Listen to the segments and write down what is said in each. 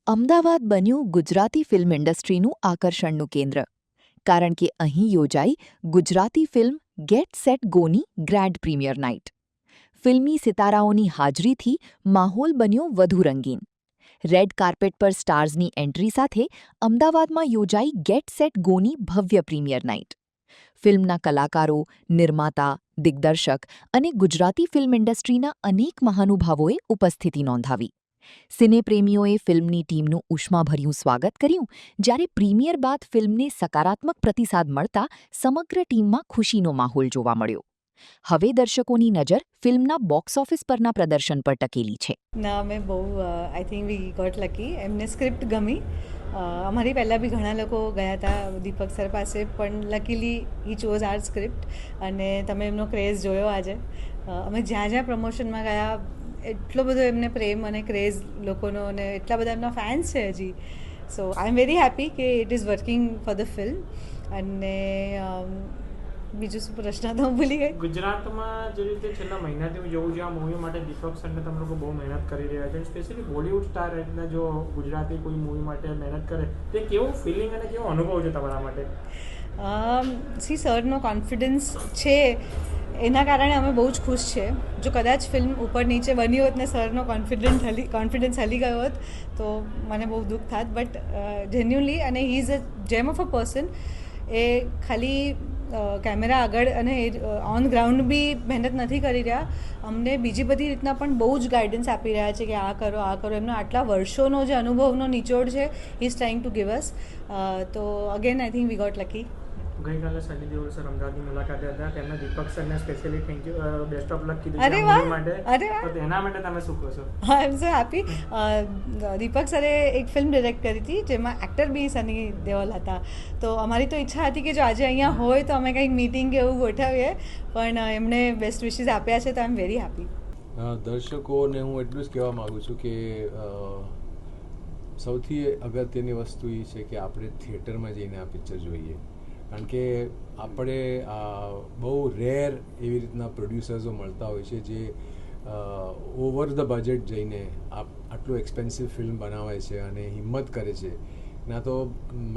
અમદાવાદ બન્યું ગુજરાતી ફિલ્મ ઇન્ડસ્ટ્રીનું આકર્ષણનું કેન્દ્ર, કારણ કે અહીં યોજાઈ ગુજરાતી ફિલ્મ ગેટ સેટ ગોની ગ્રેન્ડ પ્રીમિયર નાઇટ. ફિલ્મી સિતારાઓની હાજરીથી માહોલ બન્યો વધુ રંગીન. રેડ કાર્પેટ પર સ્ટાર્સની એન્ટ્રી સાથે અમદાવાદમાં યોજાઈ ગેટ સેટ ગોની ભવ્ય પ્રીમિયર નાઇટ. ફિલ્મના કલાકારો, નિર્માતા, દિગ્દર્શક અને ગુજરાતી ફિલ્મ ઇન્ડસ્ટ્રીના અનેક મહાનુભાવોએ ઉપસ્થિતિ નોંધાવી. સિનેપ્રેમીઓએ ફિલ્મની ટીમનું ઉષ્માભર્યું સ્વાગત કર્યું, જ્યારે પ્રીમિયર બાદ ફિલ્મને સકારાત્મક પ્રતિસાદ મળતા સમગ્ર ટીમમાં ખુશીનો માહોલ જોવા મળ્યો. હવે દર્શકોની નજર ફિલ્મના બોક્સ ઓફિસ પરના પ્રદર્શન પર ટકેલી છે. ના, અમે બહુ I think we got lucky. એમને સ્ક્રિપ્ટ ગમી. અમારી પહેલાં બી ઘણા લોકો ગયા હતા દીપક સર પાસે, પણ લકીલી હી ચોઝ આર સ્ક્રિપ્ટ. અને તમે એમનો ક્રેઝ જોયો આજે. અમે જ્યાં જ્યાં પ્રમોશનમાં ગયા એટલો બધો એમને પ્રેમ અને ક્રેઝ લોકોનો, અને એટલા બધા એમના ફેન્સ છે હજી. સો આઈ એમ વેરી હેપી કે it is working for the film. અને બીજું શું પ્રશ્ન તો હું ભૂલી ગઈ. ગુજરાતમાં જે રીતે છેલ્લા મહિનાથી હું જોઉં છું આ મૂવી માટે દીપક સરને તમે લોકો બહુ મહેનત કરી રહ્યા છે. સ્પેશિયલી બોલિવૂડ સ્ટાર એટલે જો ગુજરાતી કોઈ મૂવી માટે મહેનત કરે તે કેવું ફિલિંગ અને કેવો અનુભવ છે તમારા માટે? સી સરનો કોન્ફિડન્સ છે, એના કારણે અમે બહુ જ ખુશ છે. જો કદાચ ફિલ્મ ઉપર નીચે બની હોત ને સરનો કોન્ફિડન્સ હલી ગયો હોત તો મને બહુ દુઃખ થાત. બટ જેન્યુઅલી, અને હી ઇઝ અ જેમ ઓફ અ પર્સન. એ ખાલી કેમેરા આગળ અને ઓન ગ્રાઉન્ડ બી મહેનત નથી કરી રહ્યા, અમને બીજી બધી રીતના પણ બહુ જ ગાઈડન્સ આપી રહ્યા છે કે આ કરો આ કરો. એમનો આટલા વર્ષોનો જે અનુભવનો નિચોડ છે, he is trying to give us. તો again I think we got lucky. ગઈકાલે સની દેઓલ સર અમદાવાદની મુલાકાતે હતા, તેમણે દીપક સરને specially thank you, best of luck કીધું અરે વાહ, માટે. અરે વાહ, તો એના માટે તમે શું કહો છો? આઈ એમ સો હેપી. દીપક સરે એક ફિલ્મ ડિરેક્ટ કરી હતી જેમાં એક્ટર બી સની દેઓલ હતા. તો અમારી તો ઈચ્છા હતી કે જો આજે અહીંયા હોય તો અમે કંઈક મીટિંગ કે એવું ગોઠવીએ, પણ એમણે બેસ્ટ વિશીસ આપ્યા છે, તો આઈ એમ વેરી હેપી. દર્શકોને હું એટલું જ કહેવા માગું છું કે સૌથી અગત્યની વસ્તુ એ છે કે આપણે થિયેટરમાં જઈને આ પિક્ચર જોઈએ. કારણ કે આપણે બહુ રેર એવી રીતના પ્રોડ્યુસર્સો મળતા હોય છે જે ઓવર ધ બજેટ જઈને આટલું એક્સપેન્સિવ ફિલ્મ બનાવે છે અને હિંમત કરે છે. ના તો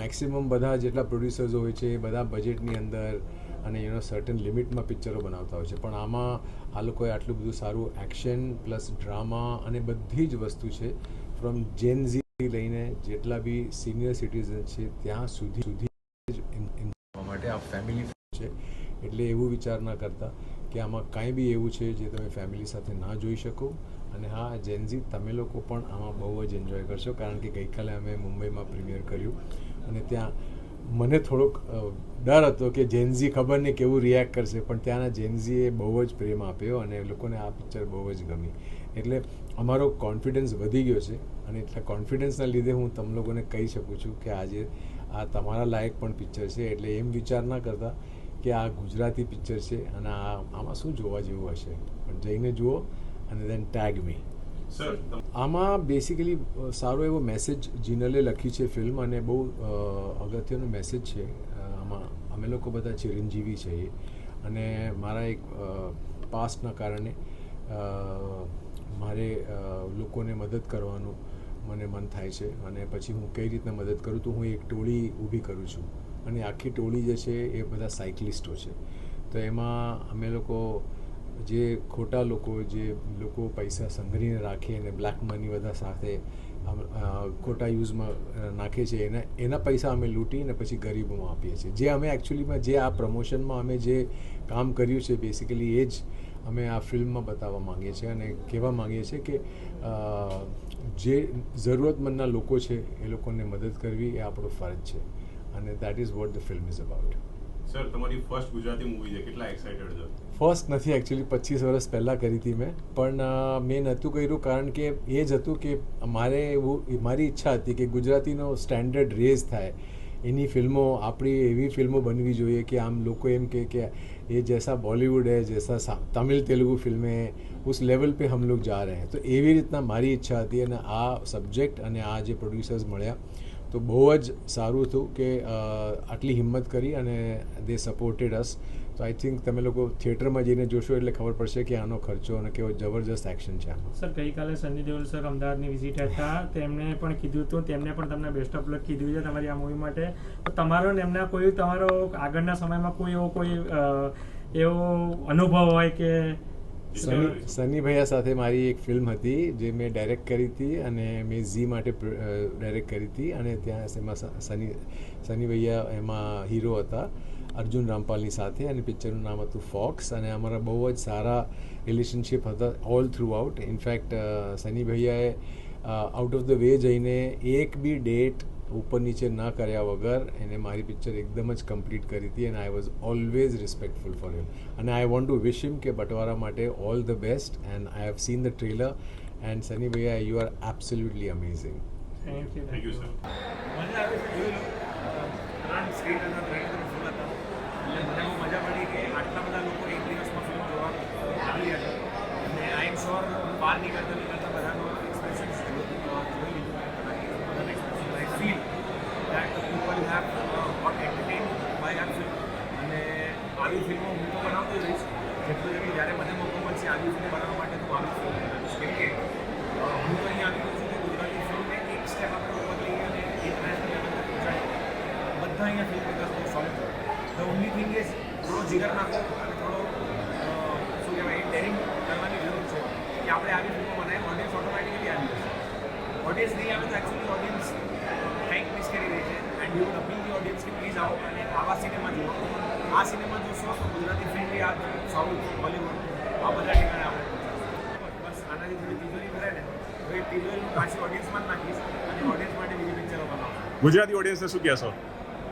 મેક્સિમમ બધા જેટલા પ્રોડ્યુસર્સો હોય છે એ બધા બજેટની અંદર અને સર્ટન લિમિટમાં પિક્ચરો બનાવતા હોય છે, પણ આમાં આ લોકોએ આટલું બધું સારું એક્શન પ્લસ ડ્રામા અને બધી જ વસ્તુ છે, ફ્રોમ જેન ઝી લઈને જેટલા બી સિનિયર સિટીઝન છે ત્યાં સુધી માટે આ ફેમિલી છે. એટલે એવું વિચાર ના કરતા કે આમાં કાંઈ બી એવું છે જે તમે ફેમિલી સાથે ના જોઈ શકો. અને હા, જેનઝી તમે લોકો પણ આમાં બહુ જ એન્જોય કરશો, કારણ કે ગઈકાલે અમે મુંબઈમાં પ્રીમિયર કર્યું અને ત્યાં મને થોડોક ડર હતો કે જેનઝી ખબર નહીં કેવું રિએક્ટ કરશે, પણ ત્યાંના જેનઝીએ બહુ જ પ્રેમ આપ્યો અને લોકોને આ પિક્ચર બહુ જ ગમી. એટલે અમારો કોન્ફિડન્સ વધી ગયો છે, અને એટલા કોન્ફિડન્સના લીધે હું તમે લોકોને કહી શકું છું કે આજે આ તમારા લાયક પણ પિક્ચર છે. એટલે એમ વિચાર ના કરતા કે આ ગુજરાતી પિક્ચર છે અને આમાં શું જોવા જેવું હશે, પણ જઈને જુઓ અને દેન ટેગ મી. આમાં બેસિકલી સારો એવો મેસેજ જીનલે લખી છે ફિલ્મ, અને બહુ અગત્યનો મેસેજ છે. આમાં અમે લોકો બધા ચિરંજીવી છીએ અને મારા એક પાસ્ટના કારણે મારે લોકોને મદદ કરવાનું મને મન થાય છે. અને પછી હું કઈ રીતના મદદ કરું, તો હું એક ટોળી ઊભી કરું છું, અને આખી ટોળી જે છે એ બધા સાયકલિસ્ટો છે. તો એમાં અમે લોકો જે ખોટા લોકો, જે લોકો પૈસા સંઘરીને રાખે અને બ્લેક મની બધા સાથે ખોટા યુઝમાં નાખે છે, એના પૈસા અમે લૂંટીને પછી ગરીબોમાં આપીએ છીએ. જે અમે એકચ્યુઅલીમાં જે આ પ્રમોશનમાં અમે જે કામ કર્યું છે, બેસિકલી એ જ અમે આ ફિલ્મમાં બતાવવા માંગીએ છીએ અને કહેવા માંગીએ છીએ કે જે જરૂરતમંદના લોકો છે એ લોકોને મદદ કરવી એ આપણો ફરજ છે, અને that is what the film is about. Sir, તમારી ફર્સ્ટ ગુજરાતી મૂવી છે, કેટલા એક્સાઇટેડ છો? ફર્સ્ટ નથી, એકચ્યુઅલી 25 વર્ષ પહેલાં કરી હતી મેં, પણ મેં નહોતું કર્યું કારણ કે એ જ હતું કે મારી ઈચ્છા હતી કે ગુજરાતીનો સ્ટેન્ડર્ડ રેઝ થાય, એની ફિલ્મો આપણી એવી ફિલ્મો બનવી જોઈએ કે આમ લોકો એમ કે ये जैसा बॉलीवुड है, जैसा तमिल तेलुगु फिल्में उस लेवल पे हम लोग जा रहे हैं. तो એવી રીતના મારી ઈચ્છા હતી, અને આ સબ્જેક્ટ અને આ જે પ્રોડ્યુસર્સ મળ્યા તો બહુ જ સારું હતું કે આટલી હિંમત કરી અને દે સપોર્ટેડ અસ. તો આઈ થિંક તમે લોકો થિયેટરમાં જઈને જોશો એટલે ખબર પડશે કે આનો ખર્ચો અને કેવો જબરજસ્ત એક્શન છે આમાં. સર ગઈકાલે સની દેઓલ સર અમદાવાદની વિઝિટ હતા, તેમણે પણ કીધું હતું, તેમને પણ તમને બેસ્ટ ઓફ લક કીધું છે તમારી આ મૂવી માટે. તો તમારો ને એમના કોઈ તમારો આગળના સમયમાં કોઈ એવો અનુભવ હોય કે સની ભૈયા સાથે મારી એક ફિલ્મ હતી જે મેં ડાયરેક્ટ કરી હતી અને મેં ઝી માટે ડાયરેક્ટ કરી હતી અને ત્યાં એમાં સની ભૈયા એમાં હીરો હતા અર્જુન રામપાલની સાથે અને પિક્ચરનું નામ હતું ફોક્સ અને અમારા બહુ જ સારા રિલેશનશિપ હતા all throughout. In fact Sunny ભૈયાએ આઉટ ઓફ ધ વે જઈને એક બી ડેટ ઉપર નીચે ન કર્યા વગર એને મારી પિક્ચર એકદમ જ કમ્પ્લીટ કરી હતી and I was always respectful for him અને આઈ વોન્ટ ટુ વિશ હિમ કે બટવારા માટે all the best and I have seen the trailer and Sunny Bhaiya you are absolutely amazing. Thank you sir. મજા આવી ત્રણ સ્ક્રીન અને ત્રણ ફૂલ હતા એટલે મને બહુ મજા પડી કે આટલા બધા લોકો એક દિવસમાં ફિલ્મ જોવા આવી હતા અને આઈ એમ શ્યોર બહાર નીકળતા બધાનો એક્સપ્રેશન જોઈ લીધું બધાના expression I feel that people have got entertain by our film અને આવી ફિલ્મો હું તો બનાવતો જ રહીશ જેટલું જેટલું જ્યારે મને મોકો મળશે આવી ફિલ્મ બનાવવા માટે તો આવી ફિલ્મ બનાવીશ કેમ કે હું તો અહીંયા આવી ગયો છું કે ગુજરાતી ફિલ્મને એક સ્ટેપ આપણે ઉપર લઈ અને ઇન્ટરનેશનલ લેવલ પર પહોંચાડી બધા અહીંયા ફિલ્મ મેકર્સ બહુ solid the only thing is થોડો જીગર નાખો અને થોડો શું કહેવાય ડેરિંગ કરવાની જરૂર છે કે આપણે આવી ફિલ્મો બનાવીએ ઓડિયન્સ ઓટોમેટિકલી આવી જશે. ઓડિયન્સ નહીં આવે તો એકચ્યુઅલી ઓડિયન્સ કંઈક મિસ કરી રહી છે and you would appeal the audience કે પ્લીઝ આવો અને આવા સિનેમા જુઓ. આ સિનેમા જોશો તો ગુજરાતી ફિલ્મ બી આ સાઉથ બોલિવૂડ આ બધા ઠેકાણે આપણે પહોંચાડશું. બસ આનાથી થોડી તિજોરી કરે ને તો એ તિજોરીનું પાછી ઓડિયન્સમાં જ નાખીશ અને ઓડિયન્સ માટે બીજી પિક્ચરો બનાવશું. ગુજરાતી ઓડિયન્સને શું કહેશો?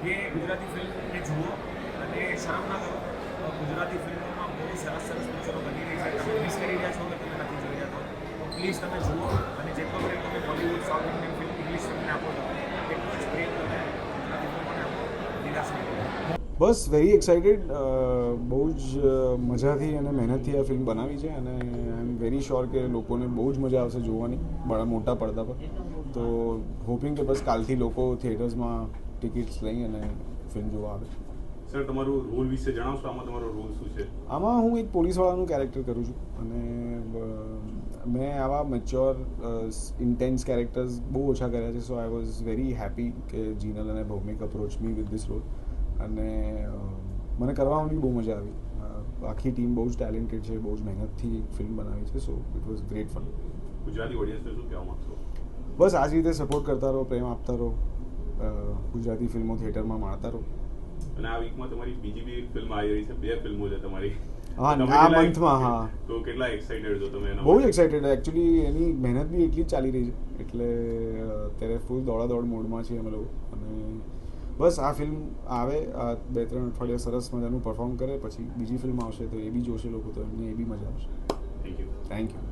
કે ગુજરાતી ફિલ્મને જુઓ અને શરમ ના કરો. ગુજરાતી ફિલ્મોમાં બહુ સરસ સરસ પિક્ચરો બની રહી છે. તમે મિસ કરી રહ્યા છો કે તમે નથી જોઈ રહ્યા તો પ્લીઝ તમે જુઓ અને જેટલો પ્રેમ તમે Bollywood south Indian film English ફિલ્મને આપો છો એટલો જ પ્રેમ તમે ગુજરાતી ફિલ્મોને આપો. નિરાશ નહીં કરો. બસ વેરી એક્સાઇટેડ. બહુ જ મજાથી અને મહેનતથી આ ફિલ્મ બનાવી છે અને આઈ એમ વેરી શ્યોર કે લોકોને બહુ જ મજા આવશે જોવાની બડા મોટા પડદા પર. તો હોપિંગ કે બસ કાલથી લોકો થિયેટર્સમાં ટિકિટ્સ લઈ અને ફિલ્મ જોવા આવે. સર તમારું રોલ વિશે જણાવશો? આમાં તમારો રોલ શું છે? આમાં હું એક પોલીસવાળાનું કેરેક્ટર કરું છું અને મેં આવા મેચ્યોર ઇન્ટેન્સ કેરેક્ટર્સ બહુ ઓછા કર્યા છે. So I was very happy કે જીનલ અને Bhaumik approach me with this role અને મને કરવામાં બી બહુ મજા આવી. આખી ટીમ બહુ જ ટેલેન્ટેડ છે, બહુ જ મહેનતથી ફિલ્મ બનાવી છે. So it was great fun. Gujarati ઓડિયન્સને શું કહેવા માગશો? બસ આ જ રીતે સપોર્ટ કરતા રહો, પ્રેમ આપતા રહો, ગુજરાતી ફિલ્મો થિયેટરમાં માણતા રહો. અને આ વીકમાં તમારી બીજી બી એક ફિલ્મ આવી રહી છે, 2 ફિલ્મો છે તમારી. હા, તમે આ કેટલા- મંથમાં. હા, તો કેટલા એક્સાઇટેડ છો તમે? બહુ જ એક્સાઇટેડ. એકચ્યુઅલી એની મહેનત બી એટલી જ ચાલી રહી છે એટલે અત્યારે ફૂલ દોડાદોડ મોડમાં છીએ અમે લોકો અને બસ આ ફિલ્મ આવે 2-3 અઠવાડિયા સરસ મજાનું પરફોર્મ કરે પછી બીજી ફિલ્મ આવશે તો એ બી જોશે લોકો તો એમને એ બી મજા આવશે. Thank you. Thank you.